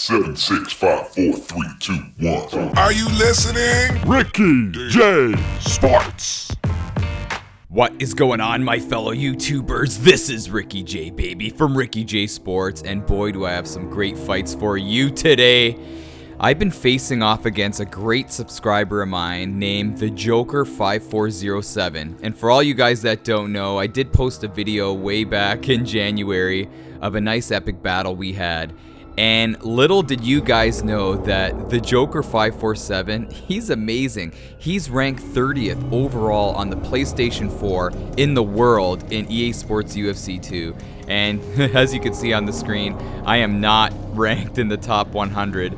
7, 6, 5, 4, 3, 2, 1. Are you listening? Ricky J. Sports. What is going on, my fellow YouTubers? This is Ricky J, baby, from Ricky J Sports, and boy, do I have some great fights for you today. I've been facing off against a great subscriber of mine named the Joker 5407, and for all you guys that don't know, I did post a video way back in January of a nice epic battle we had. And little did you guys know that the Joker 547, he's amazing. He's ranked 30th overall on the PlayStation 4 in the world in EA Sports UFC 2. And as you can see on the screen, I am not ranked in the top 100.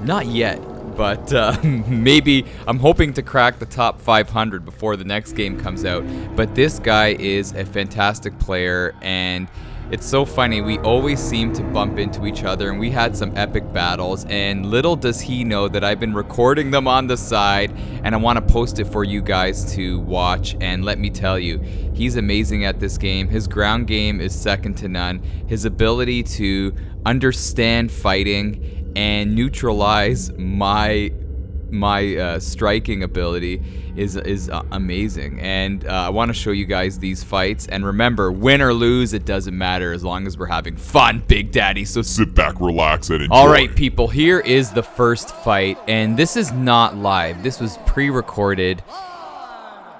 Not yet, but maybe I'm hoping to crack the top 500 before the next game comes out. But this guy is a fantastic player, and it's so funny, we always seem to bump into each other, and we had some epic battles, and little does he know that I've been recording them on the side, and I want to post it for you guys to watch. And let me tell you, he's amazing at this game. His ground game is second to none. His ability to understand fighting and neutralize my striking ability is amazing, and I want to show you guys these fights. And remember, win or lose, it doesn't matter as long as we're having fun, Big Daddy. So Sit back, relax, and enjoy. all right, people, here is the first fight, and this is not live. This was pre-recorded,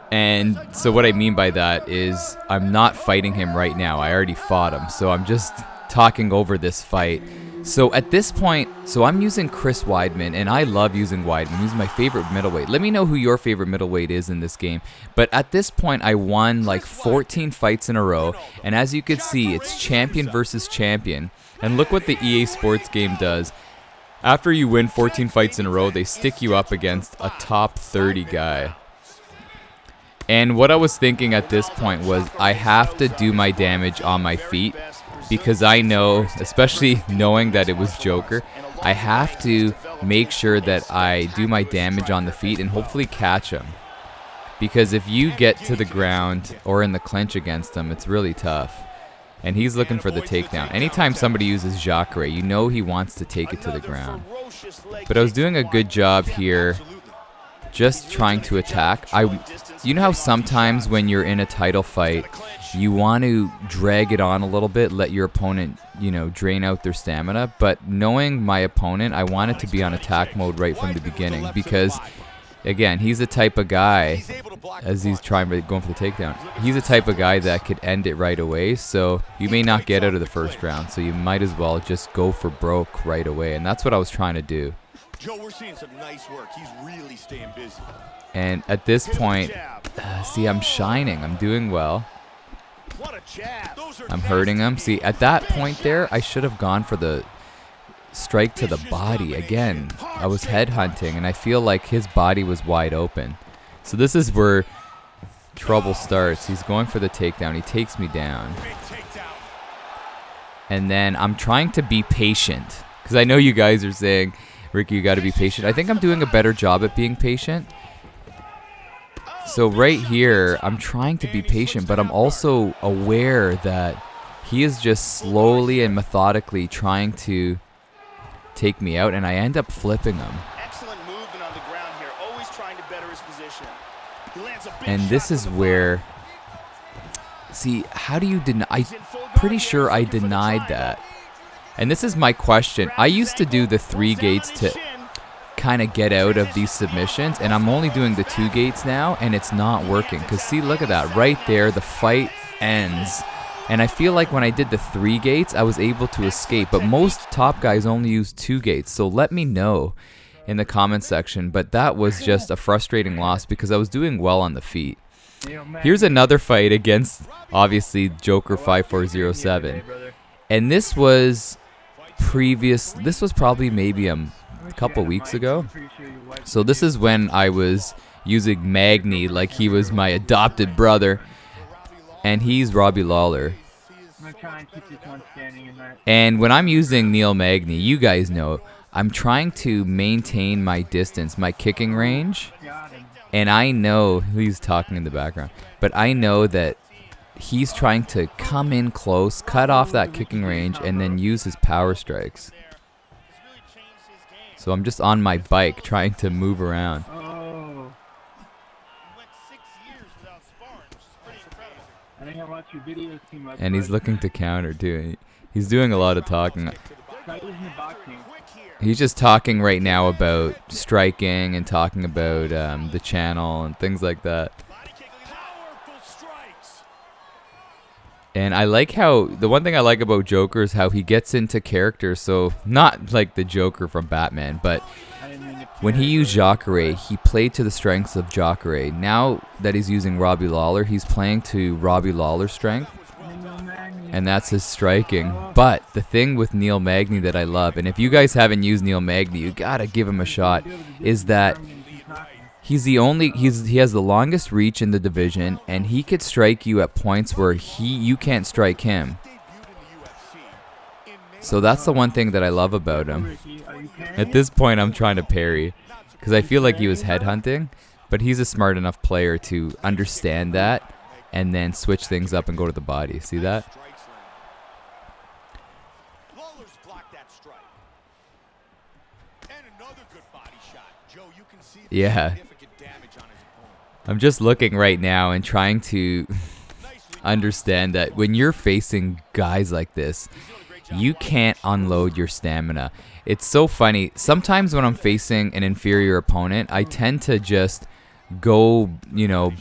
and so what I mean by that is I'm not fighting him right now. I already fought him, so I'm just talking over this fight. So at this point, I'm using Chris Weidman, and I love using Weidman. He's my favorite middleweight. Let me know who your favorite middleweight is in this game. But at this point, I won like 14 fights in a row, and as you can see, it's champion versus champion. And look what the EA Sports game does. After you win 14 fights in a row, they stick you up against a top 30 guy. And what I was thinking at this point was I have to do my damage on my feet, because I know, especially knowing that it was Joker, I have to make sure that I do my damage on the feet and hopefully catch him. Because if you get to the ground or in the clinch against him, it's really tough. And he's looking for the takedown. Anytime somebody uses Jacare, you know he wants to take it to the ground. But I was doing a good job here, just trying to attack. You know how sometimes when you're in a title fight, you want to drag it on a little bit, let your opponent, drain out their stamina. But knowing my opponent, I wanted to be on attack mode right from the beginning, because, again, he's the type of guy, as he's going for the takedown, he's the type of guy that could end it right away. So you may not get out of the first round, so you might as well just go for broke right away. And that's what I was trying to do. Joe, we're seeing some nice work. He's really staying busy. And at this point, see, I'm shining. I'm doing well. I'm hurting him. See, at that point there, I should have gone for the strike to the body. Again, I was headhunting, and I feel like his body was wide open. So this is where trouble starts. He's going for the takedown. He takes me down. And then I'm trying to be patient, because I know you guys are saying, Ricky, you got to be patient. I think I'm doing a better job at being patient. So right here, I'm trying to be patient, but I'm also aware that he is just slowly and methodically trying to take me out, and I end up flipping him. Excellent movement on the ground here, always trying to better his position. He lands a big And this shot is from the where, see, how do you deny? I'm pretty sure I denied that. And this is my question. I used to do the 3 gates to kind of get out of these submissions, and I'm only doing the 2 gates now, and it's not working. Because see, look at that right there, the fight ends. And I feel like when I did the 3 gates, I was able to escape, but most top guys only use 2 gates. So let me know in the comment section. But that was just a frustrating loss, because I was doing well on the feet. Here's another fight against, obviously, Joker 5407. And this was probably maybe a couple weeks ago. So this is when I was using Magny like he was my adopted brother, and he's Robbie Lawler. And when I'm using Neil Magny, you guys know, I'm trying to maintain my distance, my kicking range. And I know, he's talking in the background, but I know that he's trying to come in close, cut off that kicking range, and then use his power strikes. So I'm just on my bike trying to move around. Oh, He went 6 years without sparring, which is pretty incredible. I think I watched your videos too much. And he's but looking to counter too. He's doing a lot of talking. try using the boxing. Quick here. He's just talking right now about striking and talking about the channel and things like that. Body kick, powerful strikes. And I like how, the one thing I like about Joker is how he gets into character. So not like the Joker from Batman, but I didn't mean to when he used Jacare, he played to the strengths of Jacare. Now that he's using Robbie Lawler, he's playing to Robbie Lawler's strength. And that's his striking. But the thing with Neil Magny that I love, and if you guys haven't used Neil Magny, you gotta give him a shot, is that he's the only, he has the longest reach in the division, and he could strike you at points where you can't strike him. So that's the one thing that I love about him. At this point, I'm trying to parry, because I feel like he was headhunting, but he's a smart enough player to understand that, and then switch things up and go to the body. See that? Lawler's blocked that strike. And another good body shot. Joe, you can see the Yeah. significant damage on his opponent. I'm just looking right now and trying to understand that when you're facing guys like this, you can't unload your stamina. It's so funny. Sometimes when I'm facing an inferior opponent, I tend to just go,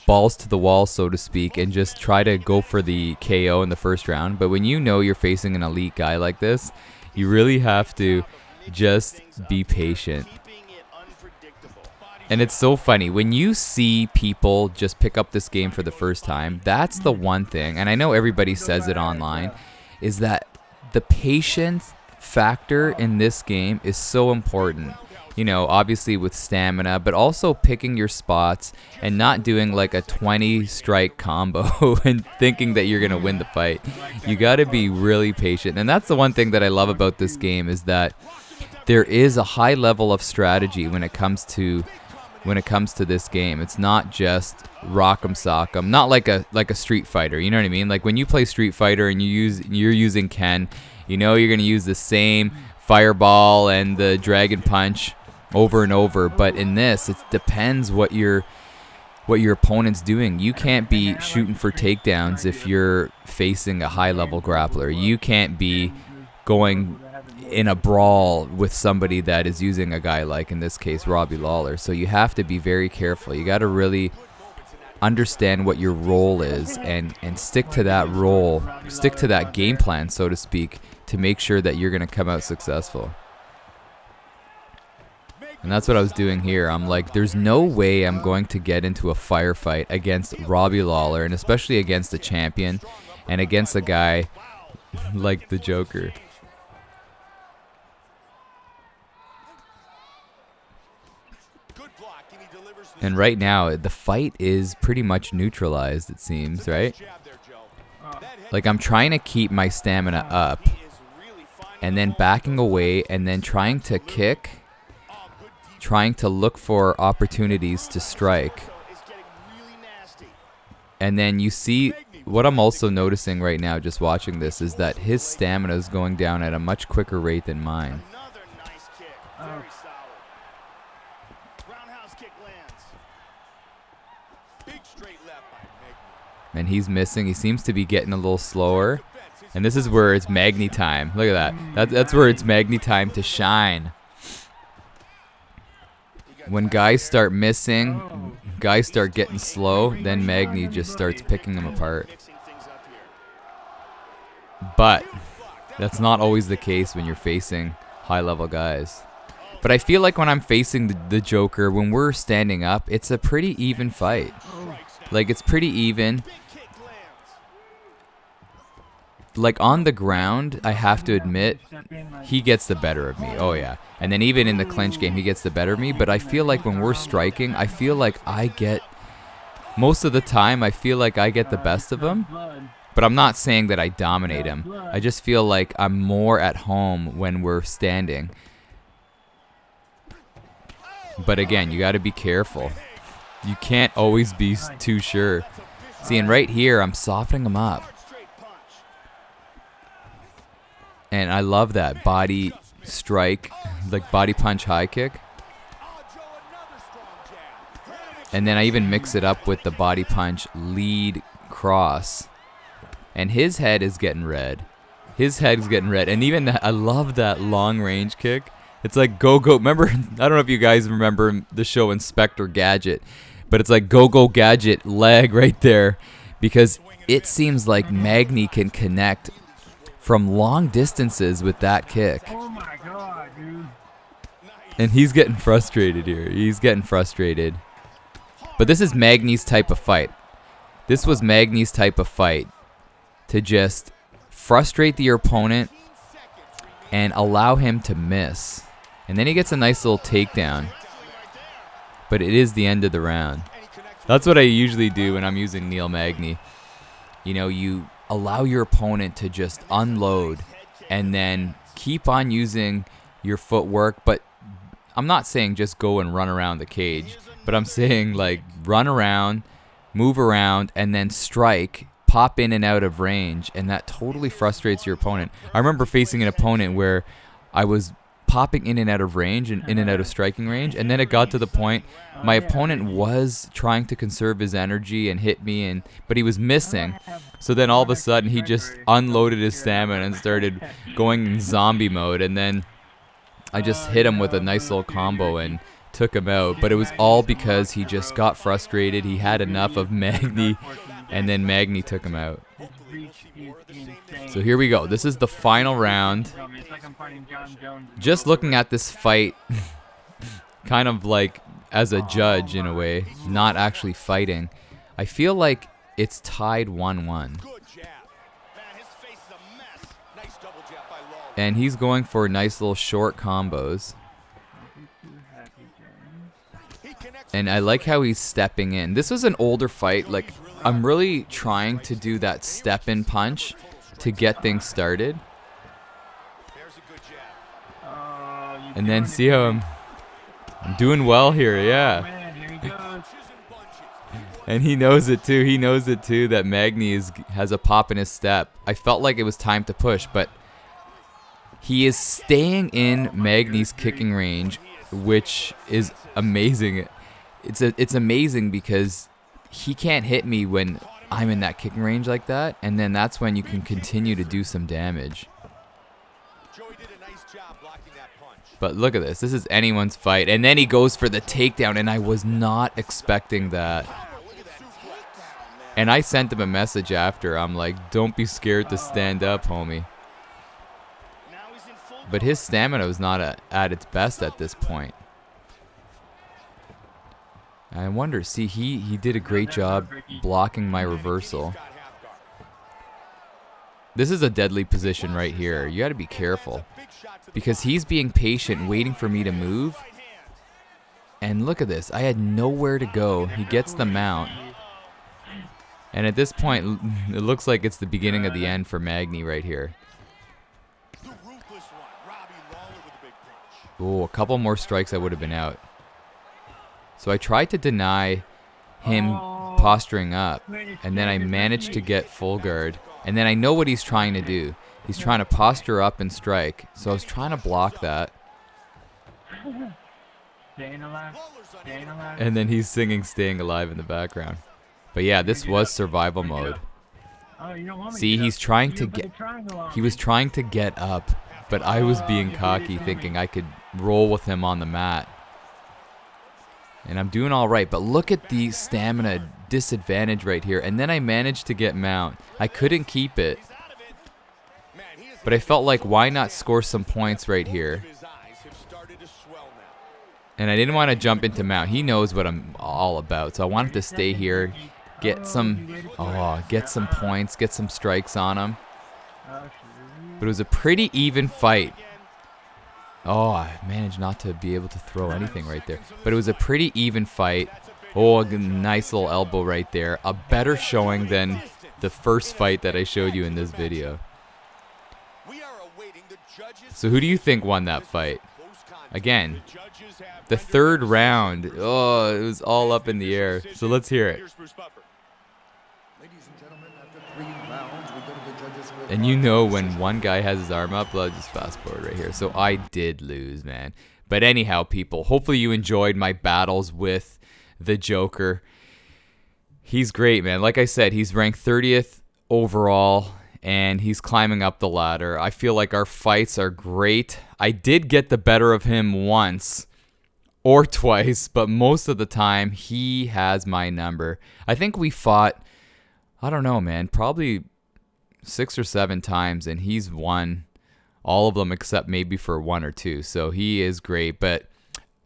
balls to the wall, so to speak, and just try to go for the KO in the first round. But when you know you're facing an elite guy like this, you really have to just be patient. Keeping it unpredictable. And it's so funny when you see people just pick up this game for the first time. That's the one thing, and I know everybody says it online, is that the patience factor in this game is so important. Obviously with stamina, but also picking your spots and not doing like a 20 strike combo and thinking that you're going to win the fight. You got to be really patient. And that's the one thing that I love about this game, is that there is a high level of strategy when it comes to this game. It's not just rock'em sock'em, not like a Street Fighter, you know what I mean? Like when you play Street Fighter and you're using Ken, you're going to use the same fireball and the dragon punch over and over. But in this, it depends what your opponent's doing. You can't be shooting for takedowns if you're facing a high level grappler. You can't be going in a brawl with somebody that is using a guy like, in this case, Robbie Lawler. So you have to be very careful. You got to really understand what your role is and stick to that role, stick to that game plan, so to speak, to make sure that you're going to come out successful. And that's what I was doing here. I'm like, there's no way I'm going to get into a firefight against Robbie Lawler, and especially against a champion and against a guy like the Joker. And right now, the fight is pretty much neutralized, it seems, right? Like, I'm trying to keep my stamina up, and then backing away, and then trying to kick, trying to look for opportunities to strike. And then you see, what I'm also noticing right now, just watching this, is that his stamina is going down at a much quicker rate than mine. Another nice kick. Very solid. Roundhouse kick lands. Big straight left by Magny. And he's missing. He seems to be getting a little slower. And this is where it's Magny time. Look at that. That's where it's Magny time to shine. When guys start missing, guys start getting slow, then Magny just starts picking them apart. But that's not always the case when you're facing high-level guys. But I feel like when I'm facing the Joker, when we're standing up, it's a pretty even fight. Like, it's pretty even. Like, on the ground, I have to admit, he gets the better of me. Oh, yeah. And then even in the clinch game, he gets the better of me. But I feel like when we're striking, I feel like I get, most of the time, I feel like I get the best of him. But I'm not saying that I dominate him. I just feel like I'm more at home when we're standing. But again, you got to be careful. You can't always be too sure. See, and right here, I'm softening him up. And I love that body strike, like body punch high kick. And then I even mix it up with the body punch lead cross. And his head is getting red. His head is getting red. And even that, I love that long range kick. It's like go-go. Remember, I don't know if you guys remember the show Inspector Gadget, but it's like go-go gadget leg right there, because it seems like Magny can connect from long distances with that kick. Oh my god, dude. And he's getting frustrated here. He's getting frustrated. But this is Magny's type of fight. This was Magny's type of fight, to just frustrate your opponent and allow him to miss. And then he gets a nice little takedown. But it is the end of the round. That's what I usually do when I'm using Neil Magny. You know, you allow your opponent to just unload and then keep on using your footwork. But I'm not saying just go and run around the cage, but I'm saying like run around, move around, and then strike, pop in and out of range, and that totally frustrates your opponent. I remember facing an opponent where I was popping in and out of range and in and out of striking range, and then it got to the point my opponent was trying to conserve his energy and hit me, but he was missing. So then all of a sudden he just unloaded his stamina and started going in zombie mode, and then I just hit him with a nice little combo and took him out. But it was all because he just got frustrated. He had enough of Magny, and then Magny took him out. So here we go. This is the final round. Just looking at this fight kind of like as a judge in a way, not actually fighting, I feel like it's tied 1-1. And he's going for nice little short combos. And I like how he's stepping in. This was an older fight. Like, I'm really trying to do that step-in punch to get things started. And then see how I'm doing well here, yeah. And he knows it too. He knows it too that Magny has a pop in his step. I felt like it was time to push, but he is staying in Magny's kicking range, which is amazing. It's amazing because he can't hit me when I'm in that kicking range like that, and then that's when you can continue to do some damage. But look at this. This is anyone's fight. And then he goes for the takedown, and I was not expecting that. And I sent him a message after. I'm like, don't be scared to stand up, homie. But his stamina was not at its best at this point. I wonder, see, he did a great job blocking my reversal. This is a deadly position right here. You got to be careful. Because he's being patient, waiting for me to move. And look at this. I had nowhere to go. He gets the mount. And at this point, it looks like it's the beginning of the end for Magny right here. Oh, a couple more strikes, I would have been out. So I tried to deny him posturing up, and then I managed to get full guard. And then I know what he's trying to do. He's trying to posture up and strike. So I was trying to block that. And then he's singing Staying Alive in the background. But yeah, this was survival mode. See, he's trying to get... He was trying to get up, but I was being cocky, thinking I could roll with him on the mat. And I'm doing all right, but look at the stamina disadvantage right here. And then I managed to get mount. I couldn't keep it. But I felt like, why not score some points right here? And I didn't want to jump into mount. He knows what I'm all about. So I wanted to stay here, get some points, get some strikes on him. But it was a pretty even fight. Oh, I managed not to be able to throw anything right there. But it was a pretty even fight. Oh, a nice little elbow right there. A better showing than the first fight that I showed you in this video. So who do you think won that fight? Again, the third round. Oh, it was all up in the air. So let's hear it. Ladies and gentlemen, after 3 rounds, we go to the judges with And you know when one guy has his arm up, let's just fast forward right here. So I did lose, man. But anyhow, people, hopefully you enjoyed my battles with the Joker. He's great, man. Like I said, he's ranked 30th overall, and he's climbing up the ladder. I feel like our fights are great. I did get the better of him once or twice, but most of the time, he has my number. I think we fought, I don't know, man, probably 6 or 7 times, and he's won all of them except maybe for 1 or 2. So he is great, but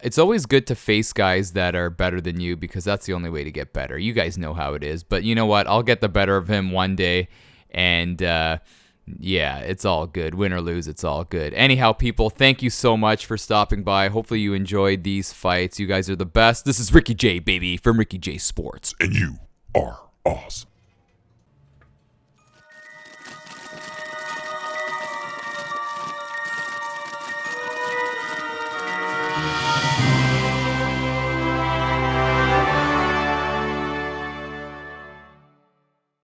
it's always good to face guys that are better than you because that's the only way to get better. You guys know how it is, but you know what? I'll get the better of him one day, and yeah, it's all good. Win or lose, it's all good. Anyhow, people, thank you so much for stopping by. Hopefully you enjoyed these fights. You guys are the best. This is Ricky J, baby, from Ricky J Sports. And you are awesome.